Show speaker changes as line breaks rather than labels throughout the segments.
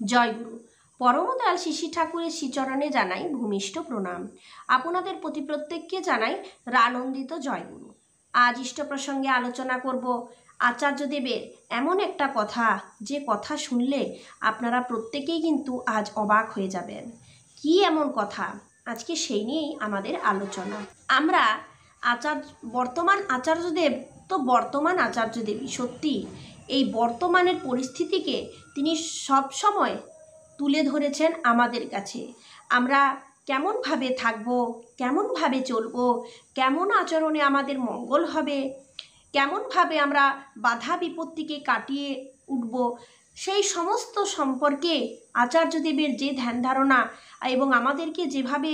জয়গুরু। পরমদয়াল শিশি ঠাকুরের শ্রীচরণে জানাই ভূমিষ্ঠ প্রণাম। আপনাদের প্রতি প্রত্যেককে জানাই রানন্দিত জয়গুরু। আজ ইষ্ট প্রসঙ্গে আলোচনা করব আচার্যদেবের এমন একটা কথা, যে কথা শুনলে আপনারা প্রত্যেকেই কিন্তু আজ অবাক হয়ে যাবেন। কি এমন কথা? আজকে সেই নিয়েই আমাদের আলোচনা। আমরা বর্তমান আচার্যদেব তো বর্তমান আচার্যদেবী, সত্যি এই বর্তমানের পরিস্থিতিকে তিনি সব সময় তুলে ধরেছেন আমাদের কাছে। আমরা কেমনভাবে থাকব, কেমনভাবে চলব, কেমন আচরণে আমাদের মঙ্গল হবে, কেমনভাবে আমরা বাধা বিপত্তিকে কাটিয়ে উঠব, সেই সমস্ত সম্পর্কে আচার্যদেবের যে ধ্যান ধারণা এবং আমাদেরকে যেভাবে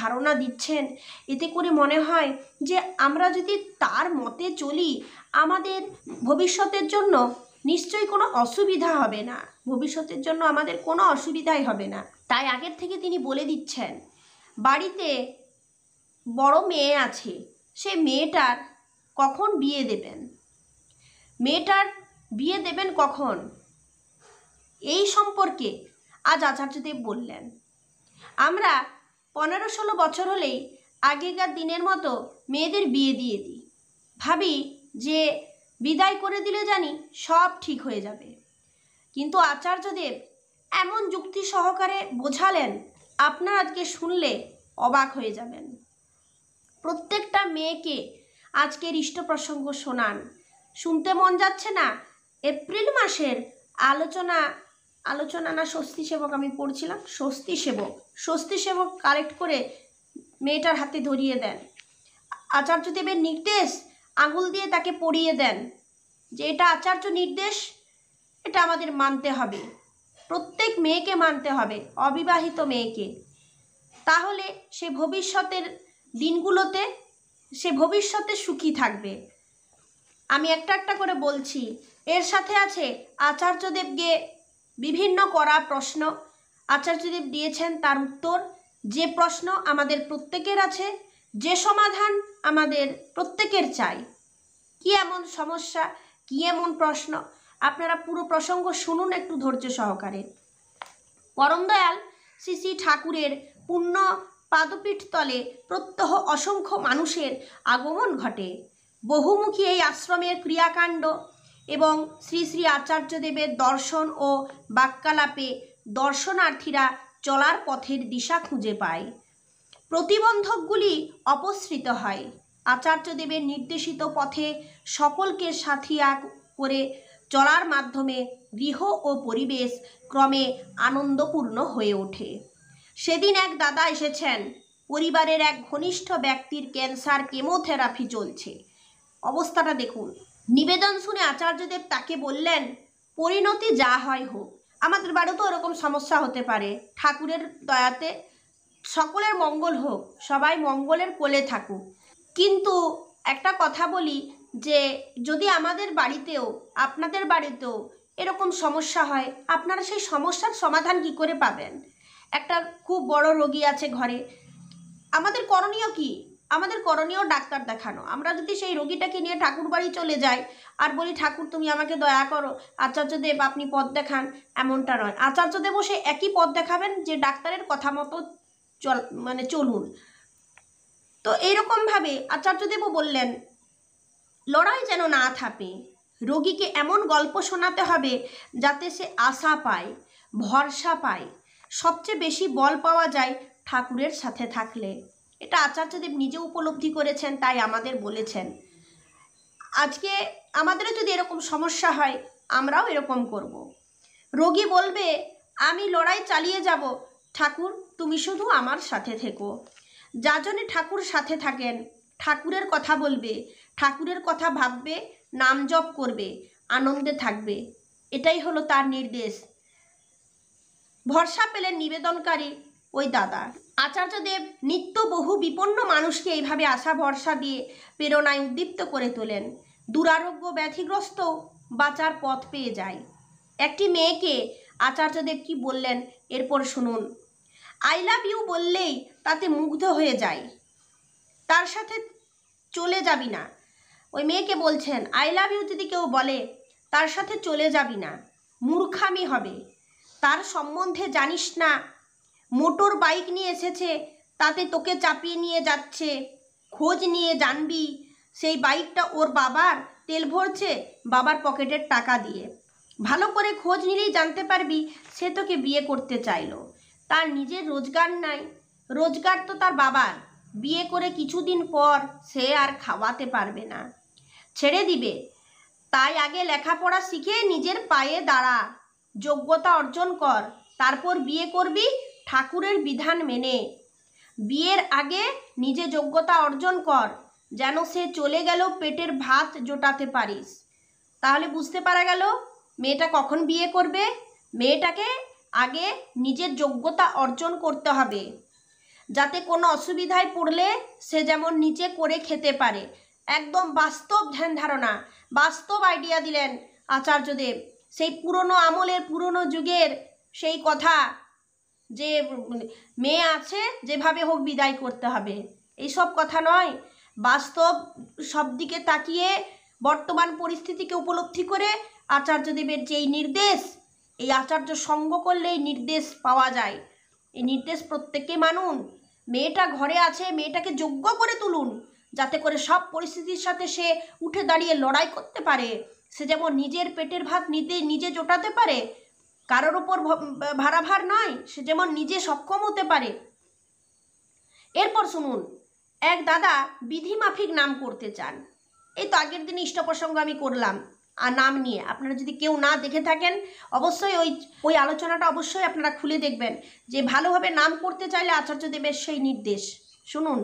ধারণা দিচ্ছেন, এতে করে মনে হয় যে আমরা যদি তার মতে চলি, আমাদের ভবিষ্যতের জন্য নিশ্চয়ই কোনো অসুবিধা হবে না, ভবিষ্যতের জন্য আমাদের কোনো অসুবিধাই হবে না। তাই আগের থেকে তিনি বলে দিচ্ছেন, বাড়িতে বড় মেয়ে আছে, সে মেয়েটার কখন বিয়ে দেবেন, মেয়েটার বিয়ে দেবেন কখন, এই সম্পর্কে আজ আচার্যদেব বললেন। আমরা 15-16 বছর হলেই আগেকার দিনের মতো মেয়েদের বিয়ে দিয়ে দিই, ভাবি যে বিদায় করে দিলে জানি সব ঠিক হয়ে যাবে। কিন্তু আচার্যদেব এমন যুক্তি সহকারে বোঝালেন, আপনারা আজকে শুনলে অবাক হয়ে যাবেন। প্রত্যেকটা মেয়েকে আজকের ইষ্ট প্রসঙ্গ শোনান। শুনতে মন যাচ্ছে না? এপ্রিল মাসের আলোচনা না স্বস্তি সেবক আমি পড়ছিলাম, স্বস্তি সেবক কালেক্ট করে মেয়েটার হাতে ধরিয়ে দেন। আচার্যদেবের নির্দেশ আঙুল দিয়ে তাকে পড়িয়ে দেন যে এটা আচার্য নির্দেশ, এটা আমাদের মানতে হবে, প্রত্যেক মেয়েকে মানতে হবে, অবিবাহিত মেয়েকে। তাহলে সে ভবিষ্যতের দিনগুলোতে সে ভবিষ্যতে সুখী থাকবে। আমি একটা একটা করে বলছি। এর সাথে আছে আচার্যদেবকে বিভিন্ন করা প্রশ্ন আচার্যদেব দিয়েছেন, তার উত্তর। যে প্রশ্ন আমাদের প্রত্যেকের আছে, যে সমাধান আমাদের প্রত্যেকের চাই। কি এমন সমস্যা, কি এমন প্রশ্ন, আপনারা পুরো প্রসঙ্গ শুনুন একটু ধৈর্য সহকারে। পরমদয়াল শ্রী শ্রী ঠাকুরের পুণ্য পাদপীঠ তলে প্রত্যহ অসংখ্য মানুষের আগমন ঘটে। বহুমুখী এই আশ্রমের ক্রিয়াকাণ্ড এবং শ্রী শ্রী আচার্যদেবের দর্শন ও বাক্যালাপে দর্শনার্থীরা চলার পথের দিশা খুঁজে পায়, প্রতিবন্ধকগুলি অপসৃত হয়। আচার্যদেবের নির্দেশিত পথে সকলকে সাথিয়া করে চলার মাধ্যমে গৃহ ও পরিবেশ ক্রমে আনন্দপূর্ণ হয়ে ওঠে। সেদিন এক দাদা এসেছেন, পরিবারের এক ঘনিষ্ঠ ব্যক্তির ক্যান্সার কেমোথেরাপি চলছে। অবস্থাটা দেখুন। নিবেদন শুনে আচার্যদেব তাকে বললেন, পরিণতি যা হয় হোক। আমাদের বাড়িতেও এরকম সমস্যা হতে পারে, ঠাকুরের দয়াতে সকলের মঙ্গল হোক, সবাই মঙ্গলের কোলে থাকুক। কিন্তু একটা কথা বলি, যে যদি আমাদের বাড়িতেও আপনাদের বাড়িতেও এরকম সমস্যা হয়, আপনারা সেই সমস্যার সমাধান কি করে পাবেন? একটা খুব বড় রোগী আছে ঘরে, আমাদের করণীয় কি? আমাদের করণীয় ডাক্তার দেখানো। আমরা যদি সেই রোগীটাকে নিয়ে ঠাকুর বাড়ি চলে যাই আর বলি, ঠাকুর তুমি আমাকে দয়া করো, আচার্যদেব আপনি পথ দেখান, এমনটা নয়। আচার্যদেবও সে একই পথ দেখাবেন, যে ডাক্তারের কথা মতো চলুন। তো এইরকমভাবে আচার্যদেবও বললেন, লড়াই যেন না থামে, রোগীকে এমন গল্প শোনাতে হবে যাতে সে আশা পায়, ভরসা পায়। সবচেয়ে বেশি বল পাওয়া যায় ঠাকুরের সাথে থাকলে। এটা আচার্যদেব নিজে উপলব্ধি করেছেন, তাই আমাদের বলেছেন। আজকে আমাদেরও যদি এরকম সমস্যা হয়, আমরাও এরকম করব। রোগী বলবে, আমি লড়াই চালিয়ে যাব, ঠাকুর তুমি শুধু আমার সাথে থেকো। যাজনে ঠাকুর সাথে থাকেন, ঠাকুরের কথা বলবে, ঠাকুরের কথা ভাববে, নাম জপ করবে, আনন্দে থাকবে, এটাই হলো তার নির্দেশ। ভরসা পেলেন নিবেদনকারী ওই দাদা। আচার্যদেব নিত্য বহু বিপন্ন মানুষকে এইভাবে আশা ভরসা দিয়ে প্রেরণায় উদ্দীপ্ত করে তোলেন। দুরারোগ্য ব্যাধিগ্রস্ত বাঁচার পথ পেয়ে যায়। একটি মেয়েকে আচার্যদেব কি বললেন এরপর শুনুন। আই লাভ ইউ বললেই তাতে মুগ্ধ হয়ে যায়, তার সাথে চলে যাবি না। ওই মেয়েকে বলছেন, আই লাভ ইউ যদি কেউ বলে তার সাথে চলে যাবি না, মূর্খামি হবে। তার সম্বন্ধে জানিস না, মোটর বাইক নিয়ে এসেছে, তাতে তোকে চাপিয়ে নিয়ে যাচ্ছে, খোঁজ নিয়ে জানবি সেই বাইকটা ওর বাবার, তেল ভরছে বাবার পকেটের টাকা দিয়ে। ভালো করে খোঁজ নিলেই জানতে পারবি সে তোকে বিয়ে করতে চাইলো। তার নিজের রোজগার নাই, রোজগার তো তার বাবার। বিয়ে করে কিছুদিন পর সে আর খাওয়াতে পারবে না, ছেড়ে দিবে। তাই আগে লেখাপড়া শিখে নিজের পায়ে দাঁড়া, যোগ্যতা অর্জন কর, তারপর বিয়ে করবি ঠাকুরের বিধান মেনে। বিয়ের আগে নিজে যোগ্যতা অর্জন কর, যেন সে চলে গেল পেটের ভাত জোটাতে পারিস। তাহলে বুঝতে পারা গেল মেয়েটা কখন বিয়ে করবে। মেয়েটাকে আগে নিজের যোগ্যতা অর্জন করতে হবে, যাতে কোনো অসুবিধায় পড়লে সে যেমন নিজে করে খেতে পারে। একদম বাস্তব ধ্যান ধারণা, বাস্তব আইডিয়া দিলেন আচার্যদেব। সেই পুরনো আমলের, পুরনো যুগের সেই কথা যে মেয়ে আছে যেভাবে হোক বিদায় করতে হবে, এইসব কথা নয়। বাস্তব সব দিকে তাকিয়ে বর্তমান পরিস্থিতিকে উপলব্ধি করে আচার্যদেবের যেই নির্দেশ, এই আচার্য সঙ্গ করলে এই নির্দেশ পাওয়া যায়। এই নির্দেশ প্রত্যেকে মানুন। মেয়েটা ঘরে আছে, মেয়েটাকে যোগ্য করে তুলুন, যাতে করে সব পরিস্থিতির সাথে সে উঠে দাঁড়িয়ে লড়াই করতে পারে। সে যেমন নিজের পেটের ভাত নিজে জোটাতে পারে, কারোর ওপর ভারাভার নয়, সে যেমন নিজে সক্ষম হতে পারে। এরপর শুনুন, এক দাদা বিধিমাফিক নাম করতে চান। এই তো আগের দিন ইষ্ট প্রসঙ্গ আমি করলাম আর নাম নিয়ে, আপনারা যদি কেউ না দেখে থাকেন অবশ্যই ওই আলোচনাটা অবশ্যই আপনারা খুলে দেখবেন, যে ভালোভাবে নাম করতে চাইলে আচার্যদেবের সেই নির্দেশ শুনুন।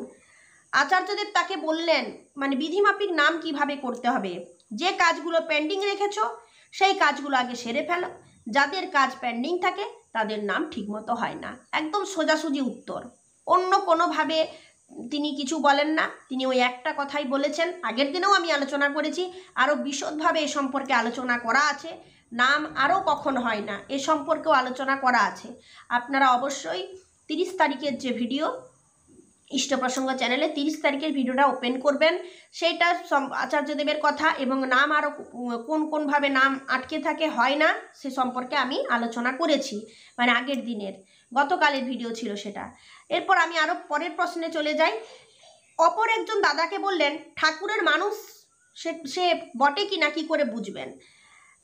আচার্যদেব তাকে বললেন, মানে বিধিমাফিক নাম কিভাবে করতে হবে। যে কাজগুলো পেন্ডিং রেখেছ সেই কাজগুলো আগে সেরে ফেলো, যাদের কাজ পেন্ডিং থাকে তাদের নাম ঠিকমতো হয় না। একদম সোজাসুজি উত্তর, অন্য কোনোভাবে তিনি কিছু বলেন না। তিনি ওই একটা কথাই বলেছেন। আগের দিনেও আমি আলোচনা করেছি, আরও বিশদভাবে এ সম্পর্কে আলোচনা করা আছে। নাম আরও কখন হয় না এ সম্পর্কেও আলোচনা করা আছে। আপনারা অবশ্যই 30 তারিখের যে ভিডিও ইষ্ট প্রসঙ্গ চ্যানেলে 30 তারিখের ভিডিওটা ওপেন করবেন, সেইটা আচার্যদেবের কথা এবং নাম আরও কোনভাবে নাম আটকে থাকে, হয় না, সে সম্পর্কে আমি আলোচনা করেছি, মানে আগের দিনের, গতকালের ভিডিও ছিল সেটা। এরপর আমি আরও পরের প্রশ্নে চলে যাই। অপর একজন দাদাকে বললেন, ঠাকুরের মানুষ সে বটে কি না, কি করে বুঝবেন?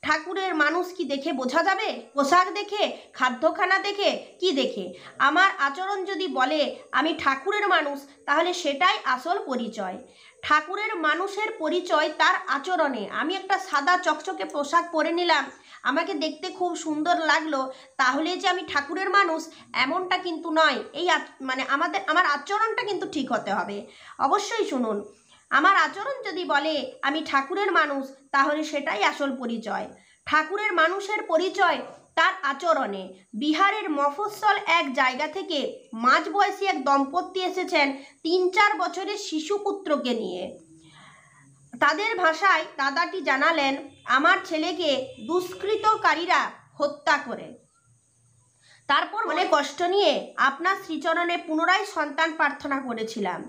ঠাকুরের মানুষ কি দেখে বোঝা যাবে? পোশাক দেখে, খাদ্যখানা দেখে, কি দেখে? আমার আচরণ যদি বলে আমি ঠাকুরের মানুষ, তাহলে সেটাই আসল পরিচয়। ঠাকুরের মানুষের পরিচয় তার আচরণে। আমি একটা সাদা চকচকে পোশাক পরে নিলাম, আমাকে দেখতে খুব সুন্দর লাগলো, তাহলে যে আমি ঠাকুরের মানুষ এমনটা কিন্তু নয়। এই মানে আমার আচরণটা কিন্তু ঠিক হতে হবে। অবশ্যই শুনুন, আমার আচরণ যদি বলে আমি ঠাকুরের মানুষ, তাহলে সেটাই আসল পরিচয়। ঠাকুরের মানুষের পরিচয় তার আচরণে। বিহারের মফস্বল এক জায়গা থেকে মাঝবয়সী এক দম্পতি এসেছেন 3-4 বছরের শিশুপুত্রকে নিয়ে। তাদের ভাষায় দাদাটি জানালেন, আমার ছেলেকে দুষ্কৃতকারীরা হত্যা করে, তারপর মনে কষ্ট নিয়ে আপনার শ্রীচরণে পুনরায় সন্তান প্রার্থনা করেছিলাম।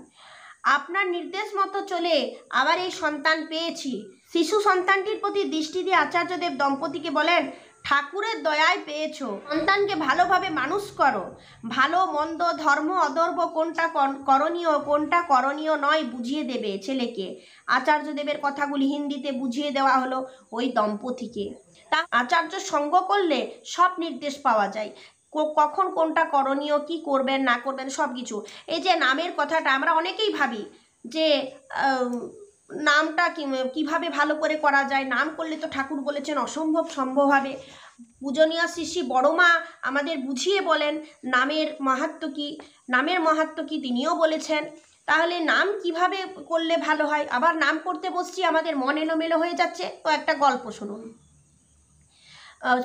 আপনার নির্দেশ মতো চলে আবার এই সন্তান পেয়েছি। শিশু সন্তানটির প্রতি দৃষ্টি দিয়ে আচার্যদেব দম্পতিকে বলেন, ঠাকুরের দয়ায় পেয়েছো, সন্তানকে ভালোভাবে মানুষ করো। ভালো মন্দ, ধর্ম অধর্ম, কোনটা করণীয় কোনটা করণীয় নয় বুঝিয়ে দেবে ছেলেকে। আচার্যদেবের কথাগুলি হিন্দিতে বুঝিয়ে দেওয়া হলো ওই দম্পতিকে। তা আচার্য সঙ্গ করলে সব নির্দেশ পাওয়া যায়, কখন কোনটা করণীয়, কি করবেন না করবেন সব কিছু। এই যে নামের কথাটা আমরা অনেকেই ভাবি যে নামটা কিভাবে ভালো করে করা যায়, নাম করলে তো ঠাকুর বলেছেন অসম্ভব সম্ভব হবে। পূজনীয় শ্রী বড়মা আমাদের বুঝিয়ে বলেন নামের মাহাত্ম্য কী, নামের মাহাত্ম্য কী তিনিও বলেছেন। তাহলে নাম কিভাবে করলে ভালো হয়? আবার নাম করতে বসছি আমাদের মন এলোমেলো হয়ে যাচ্ছে। তো একটা গল্প শুনুন।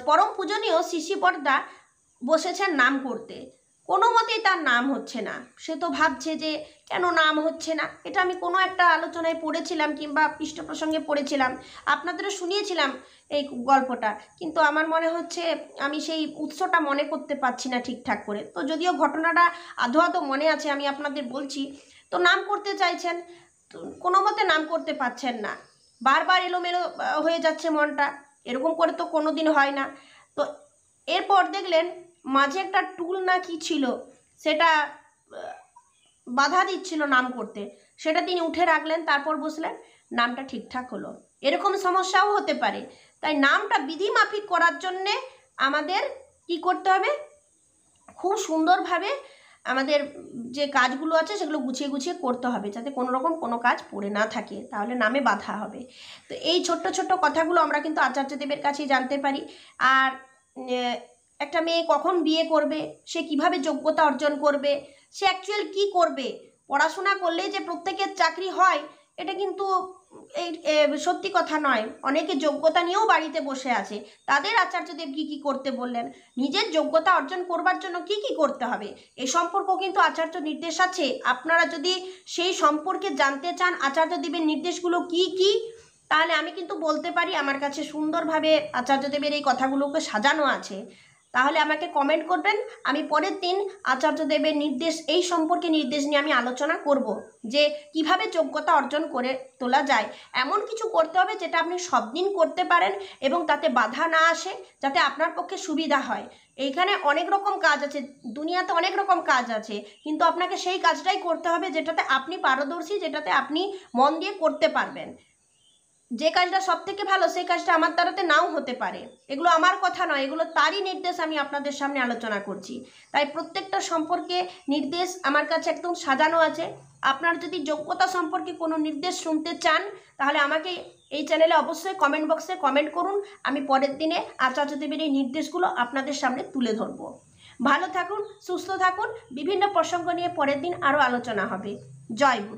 পরম পূজনীয় শিশি পর্দা বসেছেন নাম করতে, কোনো মতেই তার নাম হচ্ছে না। সে তো ভাবছে যে কেন নাম হচ্ছে না। এটা আমি কোনো একটা আলোচনায় পড়েছিলাম কিংবা পৃষ্ঠ প্রসঙ্গে পড়েছিলাম, আপনাদেরও শুনিয়েছিলাম এই গল্পটা, কিন্তু আমার মনে হচ্ছে আমি সেই উৎসটা মনে করতে পারছি না ঠিকঠাক করে। তো যদিও ঘটনাটা আধো আধো মনে আছে, আমি আপনাদের বলছি। তো নাম করতে চাইছেন, তো কোনো মতে নাম করতে পারছেন না, বারবার এলোমেলো হয়ে যাচ্ছে মনটা। এরকম করে তো কোনো দিন হয় না। তো এরপর দেখলেন মাঝে একটা টুল না কি ছিল, সেটা বাধা দিচ্ছিল নাম করতে, সেটা তিনি উঠে রাখলেন, তারপর বসলেন, নামটা ঠিকঠাক হলো। এরকম সমস্যাও হতে পারে। তাই নামটা বিধিমাফিক করার জন্যে আমাদের কি করতে হবে, খুব সুন্দরভাবে আমাদের যে কাজগুলো আছে সেগুলো গুছিয়ে গুছিয়ে করতে হবে, যাতে কোনো রকম কোনো কাজ পড়ে না থাকে, তাহলে নামে বাধা হবে। তো এই ছোট্ট ছোট্ট কথাগুলো আমরা কিন্তু আচার্যদেবের কাছেই জানতে পারি। আর একটা মেয়ে কখন বিয়ে করবে, সে কিভাবে যোগ্যতা অর্জন করবে, সে অ্যাকচুয়াল কি করবে, পড়াশোনা করলেই যে প্রত্যেকের চাকরি হয় এটা কিন্তু এই সত্যি কথা নয়। অনেকে যোগ্যতা নিয়েও বাড়িতে বসে আছে, তাদের আচার্যদেব কী কী করতে বললেন, নিজের যোগ্যতা অর্জন করবার জন্য কি কি করতে হবে এ সম্পর্ক কিন্তু আচার্য নির্দেশ আছে। আপনারা যদি সেই সম্পর্কে জানতে চান আচার্যদেবের নির্দেশগুলো কি কি, তাহলে আমি কিন্তু বলতে পারি, আমার কাছে সুন্দরভাবে আচার্যদেবের এই কথাগুলোকে সাজানো আছে। তাহলে আমাকে কমেন্ট করবেন, আমি পরের দিন আচার্যদেবের নির্দেশ এই সম্পর্কে নির্দেশ নিয়ে আমি আলোচনা করব, যে কিভাবে যোগ্যতা অর্জন করে তোলা যায়। এমন কিছু করতে হবে যেটা আপনি সব দিন করতে পারেন এবং তাতে বাধা না আসে, যাতে আপনার পক্ষে সুবিধা হয়। এইখানে অনেক রকম কাজ আছে, দুনিয়াতে অনেক রকম কাজ আছে, কিন্তু আপনাকে সেই কাজটাই করতে হবে যেটাতে আপনি পারদর্শী, যেটাতে আপনি মন দিয়ে করতে পারবেন। যে কাজটা সব থেকে ভালো সেই কাজটা আমার দ্বারাতে নাও হতে পারে, এগুলো আমার কথা নয়, এগুলো তারই নির্দেশ আমি আপনাদের সামনে আলোচনা করছি। তাই প্রত্যেকটা সম্পর্কে নির্দেশ আমার কাছে একদম সাজানো আছে। আপনার যদি যোগ্যতা সম্পর্কে কোনো নির্দেশ শুনতে চান, তাহলে আমাকে এই চ্যানেলে অবশ্যই কমেন্ট বক্সে কমেন্ট করুন, আমি পরের দিনে আচার্যদেবের এই নির্দেশগুলো আপনাদের সামনে তুলে ধরব। ভালো থাকুন, সুস্থ থাকুন, বিভিন্ন প্রসঙ্গ নিয়ে পরের দিন আরও আলোচনা হবে। জয় গুরু।